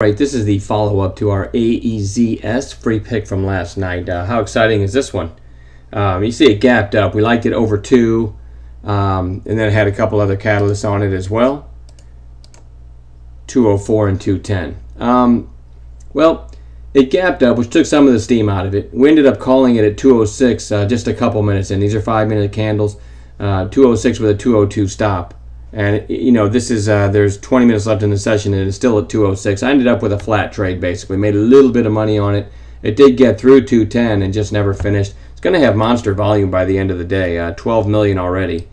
Right, this is the follow-up to our AEZS free pick from last night. How exciting is this one? You see it gapped up. We liked it over 2, and then it had a couple other catalysts on it as well. 204 and 210. Well, it gapped up, which took some of the steam out of it. We ended up calling it at 206 just a couple minutes in. These are 5-minute candles. 206 with a 202 stop. And you know, this is there's 20 minutes left in the session and it's still at 206. I ended up with a flat trade basically. Made a little bit of money on it. It did get through 210 and just never finished. It's going to have monster volume by the end of the day. 12 million already.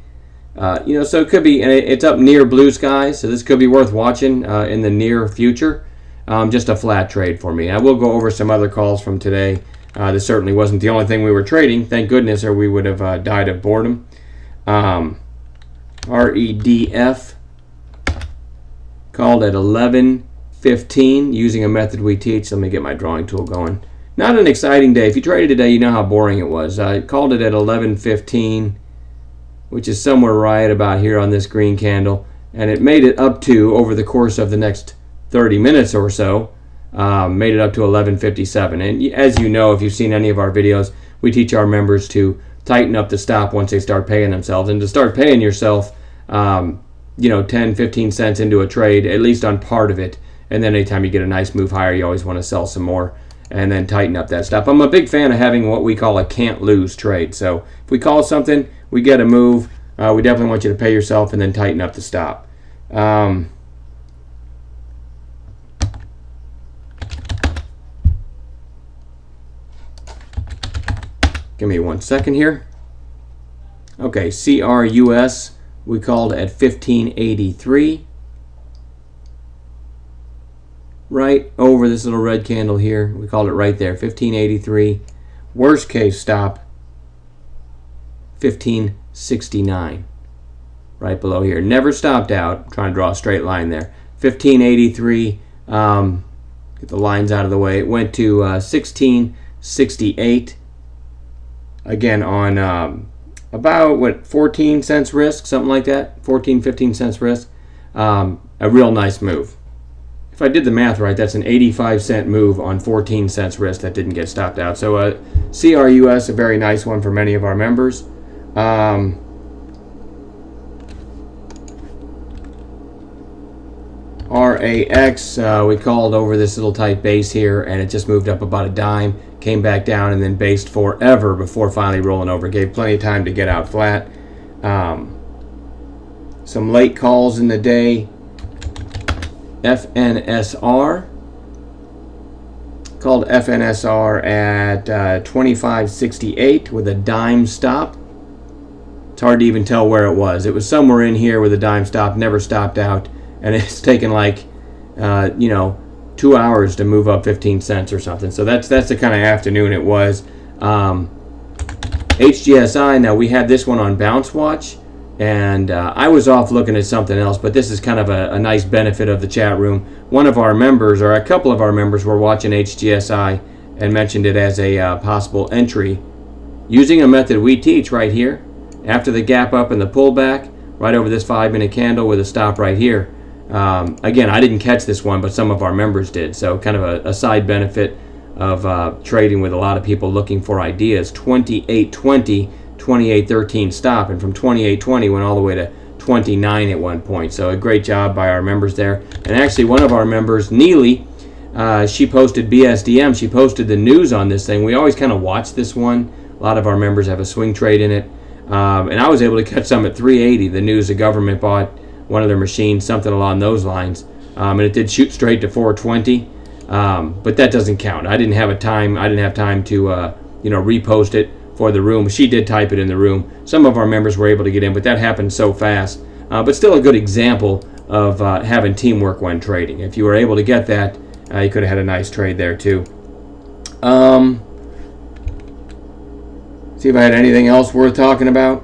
You know, so it could be, and it's up near blue skies, so this could be worth watching in the near future. Just a flat trade for me. I will go over some other calls from today. This certainly wasn't the only thing we were trading, thank goodness, or we would have died of boredom. REDF called at 11:15 using a method we teach. Let me get my drawing tool going. Not an exciting day. If you traded today, you know how boring it was. I called it at 11:15, which is somewhere right about here on this green candle, and it made it up to, over the course of the next 30 minutes or so, made it up to 11:57. And as you know, if you've seen any of our videos, we teach our members to tighten up the stop once they start paying themselves, and to start paying yourself, you know, 10-15 cents into a trade, at least on part of it, and then anytime you get a nice move higher, you always want to sell some more and then tighten up that stop. I'm a big fan of having what we call a can't lose trade. So if we call something, we get a move, we definitely want you to pay yourself and then tighten up the stop. Give me 1 second here. Okay, CRUS, we called at 1583. Right over this little red candle here. We called it right there, 1583. Worst case stop, 1569. Right below here. Never stopped out. I'm trying to draw a straight line there. 1583. Get the lines out of the way. It went to 1668. Again, on about, what, 14 cents risk, something like that, 14-15 cents risk. A real nice move. If I did the math right, that's an 85-cent move on 14 cents risk that didn't get stopped out. So CRUS, a very nice one for many of our members. RAX, we called over this little tight base here, and it just moved up about a dime, came back down, and then based forever before finally rolling over. Gave plenty of time to get out flat. Some late calls in the day. FNSR, called FNSR at 25.68 with a dime stop. It's hard to even tell where it was. It was somewhere in here with a dime stop, never stopped out, and it's taken like, you know, 2 hours to move up 15 cents or something. So that's the kind of afternoon it was. HGSI, now we had this one on Bounce Watch, and I was off looking at something else, but this is kind of a nice benefit of the chat room. One of our members, or a couple of our members, were watching HGSI and mentioned it as a possible entry using a method we teach right here. After the gap up and the pullback, right over this 5-minute candle with a stop right here. Again, I didn't catch this one, but some of our members did. So kind of a side benefit of trading with a lot of people looking for ideas. 28.20, 28.13 stop, and from 28.20 went all the way to 29 at one point. So a great job by our members there. And actually, one of our members, Neely, she posted BSDM. She posted the news on this thing. We always kind of watch this one. A lot of our members have a swing trade in it. And I was able to catch some at 380. The news, the government bought one of their machines, something along those lines, and it did shoot straight to 420, but that doesn't count. I didn't have time to you know, repost it for the room. She did type it in the room. Some of our members were able to get in, but that happened so fast. But still a good example of having teamwork when trading. If you were able to get that, you could have had a nice trade there too. See if I had anything else worth talking about.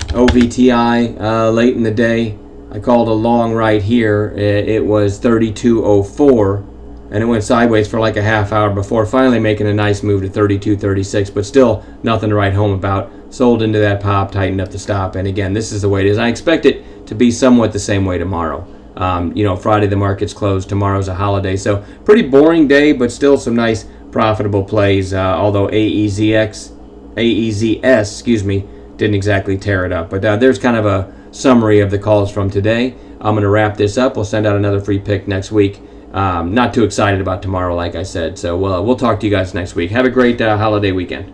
OVTI, late in the day, I called a long right here. It was 32.04, and it went sideways for like a half hour before finally making a nice move to 32.36, but still nothing to write home about. Sold into that pop, tightened up the stop, and again, this is the way it is. I expect it to be somewhat the same way tomorrow. Friday the market's closed, tomorrow's a holiday. So pretty boring day, but still some nice profitable plays, although AEZS, didn't exactly tear it up. But there's kind of a summary of the calls from today. I'm going to wrap this up. We'll send out another free pick next week. Not too excited about tomorrow, like I said. So we'll talk to you guys next week. Have a great holiday weekend.